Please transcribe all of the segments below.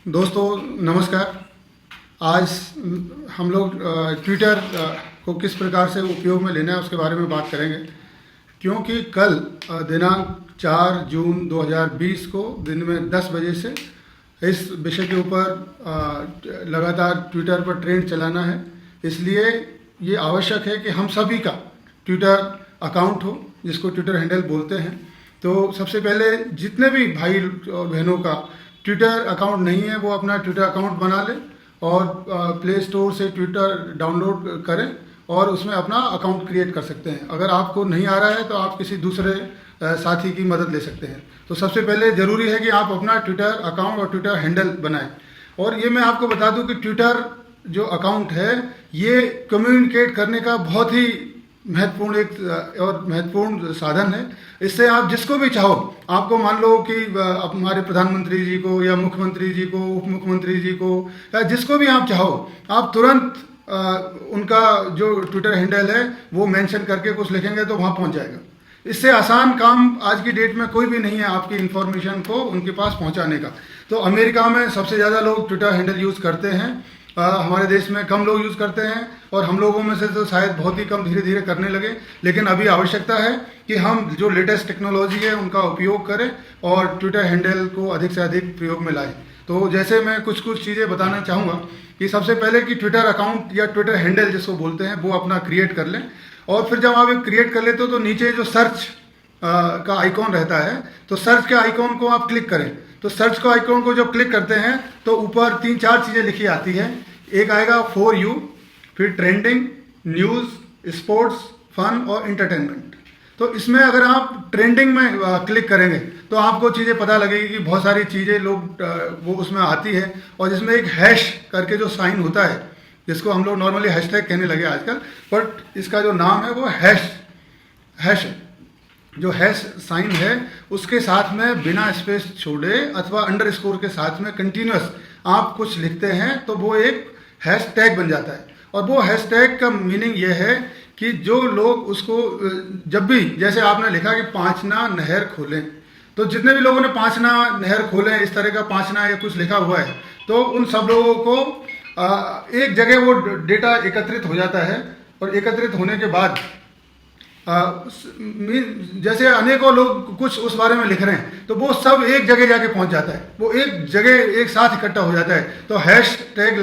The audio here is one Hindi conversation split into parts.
दोस्तों नमस्कार। आज हम लोग ट्विटर को किस प्रकार से उपयोग में लेना है उसके बारे में बात करेंगे, क्योंकि कल दिनांक 4 जून 2020 को दिन में 10 बजे से इस विषय के ऊपर लगातार ट्विटर पर ट्रेंड चलाना है। इसलिए ये आवश्यक है कि हम सभी का ट्विटर अकाउंट हो, जिसको ट्विटर हैंडल बोलते हैं। तो सबसे पहले जितने भी भाई और बहनों का ट्विटर अकाउंट नहीं है वो अपना ट्विटर अकाउंट बना लें और प्ले स्टोर से ट्विटर डाउनलोड करें और उसमें अपना अकाउंट क्रिएट कर सकते हैं। अगर आपको नहीं आ रहा है तो आप किसी दूसरे साथी की मदद ले सकते हैं। तो सबसे पहले ज़रूरी है कि आप अपना ट्विटर अकाउंट और ट्विटर हैंडल बनाएं। और ये मैं आपको बता दूं कि ट्विटर जो अकाउंट है ये कम्युनिकेट करने का बहुत ही महत्वपूर्ण साधन है। इससे आप जिसको भी चाहो, आपको मान लो कि हमारे प्रधानमंत्री जी को या मुख्यमंत्री जी को, उप मुख्यमंत्री जी को या जिसको भी आप चाहो, आप तुरंत उनका जो ट्विटर हैंडल है वो मेंशन करके कुछ लिखेंगे तो वहाँ पहुँच जाएगा। इससे आसान काम आज की डेट में कोई भी नहीं है आपकी इन्फॉर्मेशन को उनके पास पहुँचाने का। तो अमेरिका में सबसे ज़्यादा लोग ट्विटर हैंडल यूज़ करते हैं, हमारे देश में कम लोग यूज़ करते हैं और हम लोगों में से तो शायद बहुत ही कम धीरे धीरे करने लगे। लेकिन अभी आवश्यकता है कि हम जो लेटेस्ट टेक्नोलॉजी है उनका उपयोग करें और ट्विटर हैंडल को अधिक से अधिक प्रयोग में लाएं। तो जैसे मैं कुछ चीज़ें बताना चाहूँगा कि सबसे पहले कि ट्विटर अकाउंट या ट्विटर हैंडल जिसको बोलते हैं वो अपना क्रिएट कर लें। और फिर जब आप क्रिएट कर लेते हो तो नीचे जो सर्च का आइकॉन रहता है, तो सर्च के आइकॉन को आप क्लिक करें। तो सर्च का आइकॉन को जब क्लिक करते हैं तो ऊपर 3-4 चीज़ें लिखी आती हैं। एक आएगा फॉर यू, फिर ट्रेंडिंग, न्यूज़, स्पोर्ट्स, फन और इंटरटेनमेंट। तो इसमें अगर आप ट्रेंडिंग में क्लिक करेंगे तो आपको चीज़ें पता लगेगी कि बहुत सारी चीज़ें लोग वो उसमें आती है। और जिसमें एक हैश करके जो साइन होता है, जिसको हम लोग नॉर्मली हैशटैग कहने लगे आजकल, बट इसका जो नाम है वो हैश है। जो हैश साइन है उसके साथ में बिना स्पेस छोड़े अथवा अंडरस्कोर के साथ में कंटिन्यूअस आप कुछ लिखते हैं तो वो एक हैशटैग बन जाता है। और वो हैशटैग का मीनिंग ये है कि जो लोग उसको जब भी, जैसे आपने लिखा कि पांचना नहर खोलें, तो जितने भी लोगों ने पांचना नहर खोलें इस तरह का पांचना या कुछ लिखा हुआ है, तो उन सब लोगों को एक जगह वो डेटा एकत्रित हो जाता है। और एकत्रित होने के बाद जैसे अनेकों लोग कुछ उस बारे में लिख रहे हैं तो वो सब एक जगह जाके पहुंच जाता है, वो एक जगह एक साथ इकट्ठा हो जाता है। तो हैशटैग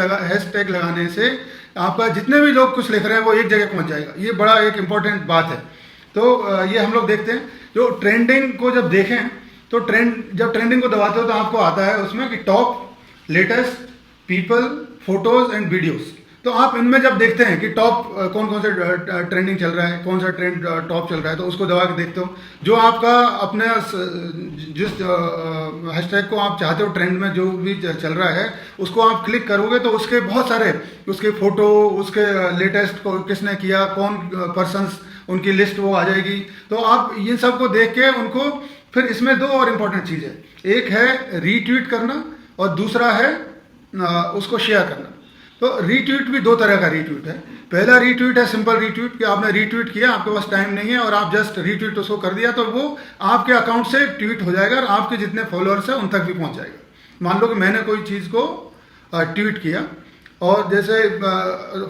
लगाने से आपका जितने भी लोग कुछ लिख रहे हैं वो एक जगह पहुंच जाएगा। ये बड़ा एक इम्पॉर्टेंट बात है। तो ये हम लोग देखते हैं। जो ट्रेंडिंग को जब देखें तो जब ट्रेंडिंग को दबाते हो तो आपको आता है उसमें कि top, latest, people, photos and videos. तो आप इनमें जब देखते हैं कि टॉप कौन कौन से ट्रेंडिंग चल रहा है, कौन सा ट्रेंड टॉप चल रहा है, तो उसको दबा के देखते हो। जो आपका अपने जिस हैशटैग को आप चाहते हो ट्रेंड में जो भी चल रहा है उसको आप क्लिक करोगे तो उसके बहुत सारे उसके फोटो, उसके लेटेस्ट को किसने किया, कौन पर्सन्स, उनकी लिस्ट वो आ जाएगी। तो आप इन सब को देख के उनको, फिर इसमें दो और इम्पोर्टेंट चीज़ है, एक है रीट्वीट करना और दूसरा है उसको शेयर करना। तो रीट्वीट भी दो तरह का रीट्वीट है। पहला रीट्वीट है सिंपल रीट्वीट, कि आपने रीट्वीट किया, आपके पास टाइम नहीं है और आप जस्ट रीट्वीट उसको कर दिया तो वो आपके अकाउंट से ट्वीट हो जाएगा और आपके जितने फॉलोअर्स हैं उन तक भी पहुंच जाएगा। मान लो कि मैंने कोई चीज़ को ट्वीट किया और जैसे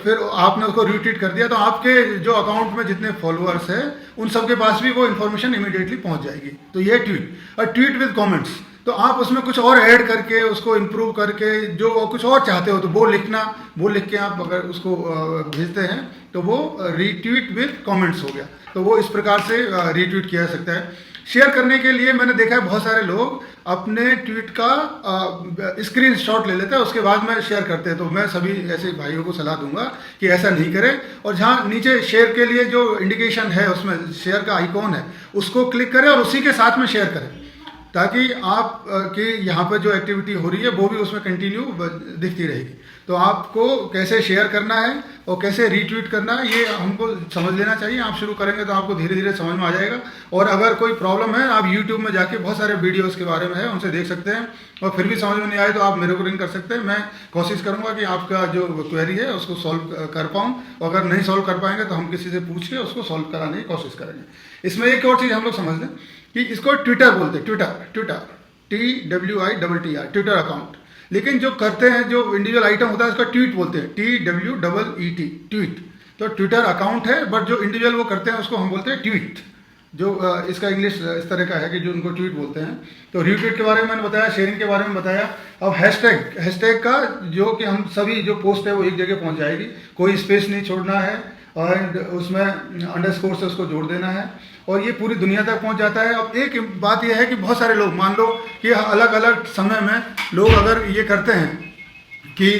फिर आपने उसको रीट्वीट कर दिया तो आपके जो अकाउंट में जितने फॉलोअर्स हैं उन सबके पास भी वो इन्फॉर्मेशन इमीडिएटली पहुंच जाएगी। तो ये ट्वीट। और ट्वीट विद कमेंट्स, तो आप उसमें कुछ और ऐड करके उसको इम्प्रूव करके जो कुछ और चाहते हो तो वो लिखना, वो लिख के आप अगर उसको भेजते हैं तो वो रीट्वीट विद कमेंट्स हो गया। तो वो इस प्रकार से रीट्वीट किया जा सकता है। शेयर करने के लिए मैंने देखा है बहुत सारे लोग अपने ट्वीट का स्क्रीनशॉट ले लेते हैं, उसके बाद में शेयर करते हैं। तो मैं सभी ऐसे भाइयों को सलाह दूंगा कि ऐसा नहीं करें। और जहाँ नीचे शेयर के लिए जो इंडिकेशन है उसमें शेयर का आइकॉन है उसको क्लिक करें और उसी के साथ में शेयर करें, ताकि आप की यहाँ पर जो एक्टिविटी हो रही है वो भी उसमें कंटिन्यू दिखती रहेगी। तो आपको कैसे शेयर करना है और कैसे रीट्वीट करना है ये हमको समझ लेना चाहिए। आप शुरू करेंगे तो आपको धीरे धीरे समझ में आ जाएगा। और अगर कोई प्रॉब्लम है, आप यूट्यूब में जाके बहुत सारे वीडियोस के बारे में है उनसे देख सकते हैं। और फिर भी समझ में नहीं आए तो आप मेरे को रिंग कर सकते हैं। मैं कोशिश करूंगा कि आपका जो क्वेरी है उसको सॉल्व कर पाऊँ। अगर नहीं सॉल्व कर पाएंगे तो हम किसी से पूछ के उसको सॉल्व कराने की कोशिश करेंगे। इसमें एक और चीज़ हम लोग समझ लें कि इसको ट्विटर बोलते हैं, ट्विटर TWITTR, ट्विटर अकाउंट। लेकिन जो करते हैं, जो इंडिविजुअल आइटम होता है उसका ट्वीट बोलते हैं, TWEET, ट्वीट। तो ट्विटर अकाउंट है, बट जो इंडिविजुअल वो करते हैं उसको हम बोलते हैं ट्वीट। जो इसका इंग्लिश इस तरह का है कि जो उनको ट्वीट बोलते हैं। तो रीट्वीट के बारे में मैंने बताया, शेयरिंग के बारे में बताया। अब हैशटैग का जो कि हम सभी जो पोस्ट है वो एक जगह पहुंच जाएगी, कोई स्पेस नहीं छोड़ना है और उसमें अंडरस्कोर से उसको जोड़ देना है और ये पूरी दुनिया तक पहुंच जाता है। अब एक बात यह है कि बहुत सारे लोग, मान लो कि अलग अलग समय में लोग अगर ये करते हैं कि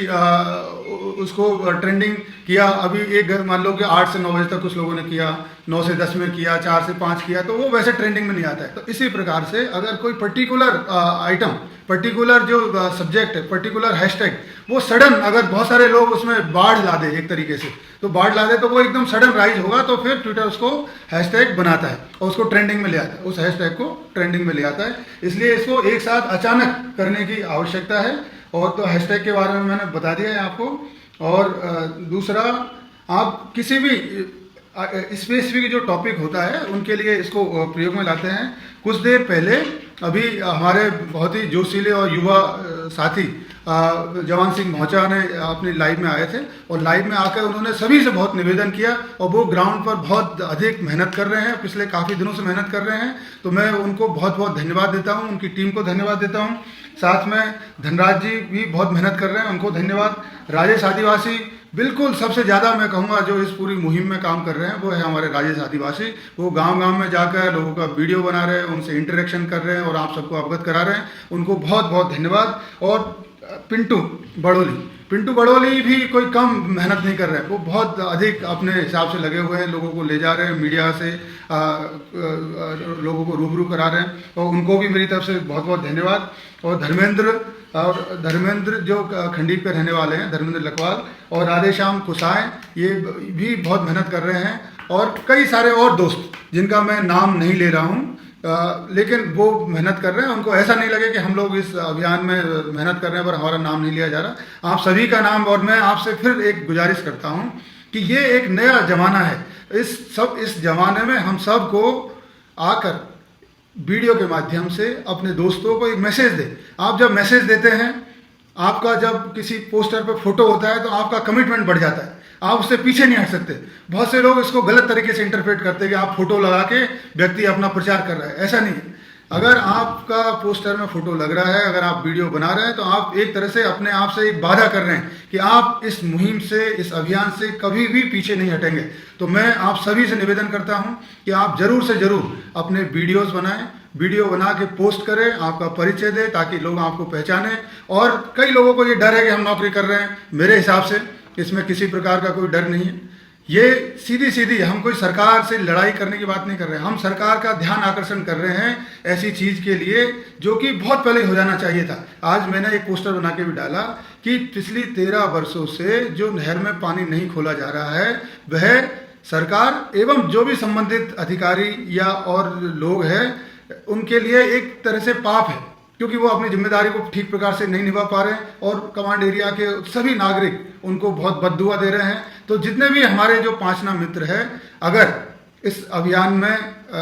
उसको ट्रेंडिंग किया, अभी एक घर मान लो कि 8 से 9 बजे तक कुछ लोगों ने किया, 9 से 10 में किया, 4 से 5 किया, तो वो वैसे ट्रेंडिंग में नहीं आता है। तो इसी प्रकार से अगर कोई पर्टिकुलर आइटम, पर्टिकुलर जो सब्जेक्ट है, पर्टिकुलर हैशटैग, वो सडन अगर बहुत सारे लोग उसमें बाढ़ ला दे एक तरीके से, तो बाढ़ ला दे तो वो एकदम सडन राइज होगा, तो फिर ट्विटर उसको हैशटैग बनाता है और उसको ट्रेंडिंग में ले आता है, उस हैशटैग को ट्रेंडिंग में ले आता है। इसलिए इसको एक साथ अचानक करने की आवश्यकता है। और तो हैशटैग के बारे में मैंने बता दिया है आपको। और दूसरा, आप किसी भी स्पेसिफिक जो टॉपिक होता है उनके लिए इसको प्रयोग में लाते हैं। कुछ देर पहले अभी हमारे बहुत ही जोशीले और युवा साथी जवान सिंह मौचा ने अपनी लाइव में आए थे और लाइव में आकर उन्होंने सभी से बहुत निवेदन किया और वो ग्राउंड पर बहुत अधिक मेहनत कर रहे हैं, पिछले काफ़ी दिनों से मेहनत कर रहे हैं। तो मैं उनको बहुत बहुत धन्यवाद देता हूं, उनकी टीम को धन्यवाद देता हूं। साथ में धनराज जी भी बहुत मेहनत कर रहे हैं, उनको धन्यवाद। राजेश आदिवासी बिल्कुल सबसे ज़्यादा मैं कहूँगा जो इस पूरी मुहिम में काम कर रहे हैं वो है हमारे राजेश आदिवासी। वो गांव-गांव में जाकर लोगों का वीडियो बना रहे हैं, उनसे इंटरेक्शन कर रहे हैं और आप सबको अवगत करा रहे हैं। उनको बहुत बहुत धन्यवाद। और पिंटू बड़ोली भी कोई कम मेहनत नहीं कर रहे हैं, वो बहुत अधिक अपने हिसाब से लगे हुए हैं, लोगों को ले जा रहे हैं, मीडिया से लोगों को रूबरू करा रहे हैं और उनको भी मेरी तरफ से बहुत बहुत धन्यवाद। और धर्मेंद्र जो खंडीप पे रहने वाले हैं, धर्मेंद्र लकवाल और राधेश्याम कुसाए, ये भी बहुत मेहनत कर रहे हैं। और कई सारे और दोस्त जिनका मैं नाम नहीं ले रहा हूँ, लेकिन वो मेहनत कर रहे हैं। उनको ऐसा नहीं लगे कि हम लोग इस अभियान में मेहनत कर रहे हैं पर हमारा नाम नहीं लिया जा रहा। आप सभी का नाम, और मैं आपसे फिर एक गुजारिश करता हूं कि ये एक नया जमाना है। इस जमाने में हम सब को आकर वीडियो के माध्यम से अपने दोस्तों को एक मैसेज दे। आप जब मैसेज देते हैं, आपका जब किसी पोस्टर पर फोटो होता है तो आपका कमिटमेंट बढ़ जाता है, आप उससे पीछे नहीं हट सकते। बहुत से लोग इसको गलत तरीके से इंटरप्रेट करते हैं कि आप फोटो लगा के व्यक्ति अपना प्रचार कर रहा है। ऐसा नहीं है। अगर आपका पोस्टर में फोटो लग रहा है, अगर आप वीडियो बना रहे हैं, तो आप एक तरह से अपने आप से एक वादा कर रहे हैं कि आप इस मुहिम से, इस अभियान से कभी भी पीछे नहीं हटेंगे। तो मैं आप सभी से निवेदन करता हूं कि आप जरूर से जरूर अपने वीडियोस बनाएं, वीडियो बना के पोस्ट करें, आपका परिचय दें ताकि लोग आपको पहचानें। और कई लोगों को ये डर है कि हम नौकरी कर रहे हैं, मेरे हिसाब से इसमें किसी प्रकार का कोई डर नहीं है। ये सीधी हम कोई सरकार से लड़ाई करने की बात नहीं कर रहे हैं, हम सरकार का ध्यान आकर्षण कर रहे हैं ऐसी चीज के लिए जो कि बहुत पहले हो जाना चाहिए था। आज मैंने एक पोस्टर बना के भी डाला कि पिछली 13 वर्षों से जो नहर में पानी नहीं खोला जा रहा है, वह सरकार एवं जो भी संबंधित अधिकारी या और लोग हैं उनके लिए एक तरह से पाप है, क्योंकि वो अपनी जिम्मेदारी को ठीक प्रकार से नहीं निभा पा रहे हैं और कमांड एरिया के सभी नागरिक उनको बहुत बद्दुआ दे रहे हैं। तो जितने भी हमारे जो पांचना मित्र हैं, अगर इस अभियान में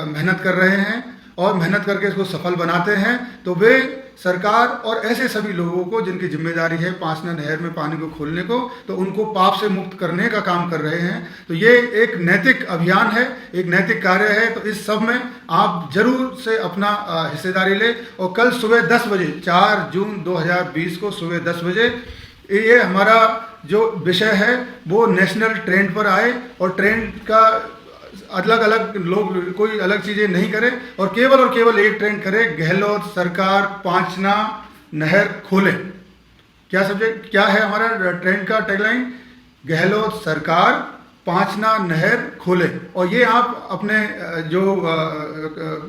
मेहनत कर रहे हैं और मेहनत करके इसको सफल बनाते हैं, तो वे सरकार और ऐसे सभी लोगों को जिनकी जिम्मेदारी है पांचना नहर में पानी को खोलने को, तो उनको पाप से मुक्त करने का काम कर रहे हैं। तो ये एक नैतिक अभियान है, एक नैतिक कार्य है। तो इस सब में आप जरूर से अपना हिस्सेदारी ले। और कल सुबह 10 बजे 4 जून 2020 को सुबह 10 बजे ये हमारा जो विषय है वो नेशनल ट्रेंड पर आए और ट्रेंड का अलग अलग लोग कोई अलग चीजें नहीं करें और केवल एक ट्रेंड करें, गहलोत सरकार पांचना नहर खोले। क्या सब्जेक्ट, क्या है हमारा ट्रेंड का टैगलाइन? गहलोत सरकार पांचना नहर खोले। और ये आप अपने जो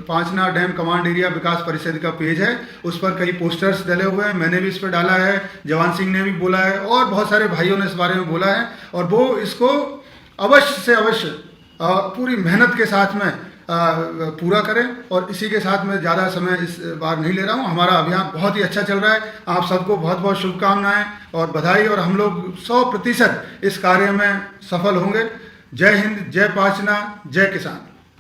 पांचना डैम कमांड एरिया विकास परिषद का पेज है उस पर कई पोस्टर्स डले हुए हैं, मैंने भी इस पर डाला है, जवान सिंह ने भी बोला है और बहुत सारे भाइयों ने इस बारे में बोला है। और वो इसको अवश्य से अवश्य पूरी मेहनत के साथ में पूरा करें। और इसी के साथ में ज़्यादा समय इस बार नहीं ले रहा हूँ। हमारा अभियान बहुत ही अच्छा चल रहा है। आप सबको बहुत बहुत शुभकामनाएं और बधाई, और हम लोग 100% इस कार्य में सफल होंगे। जय हिंद, जय पांचना, जय किसान।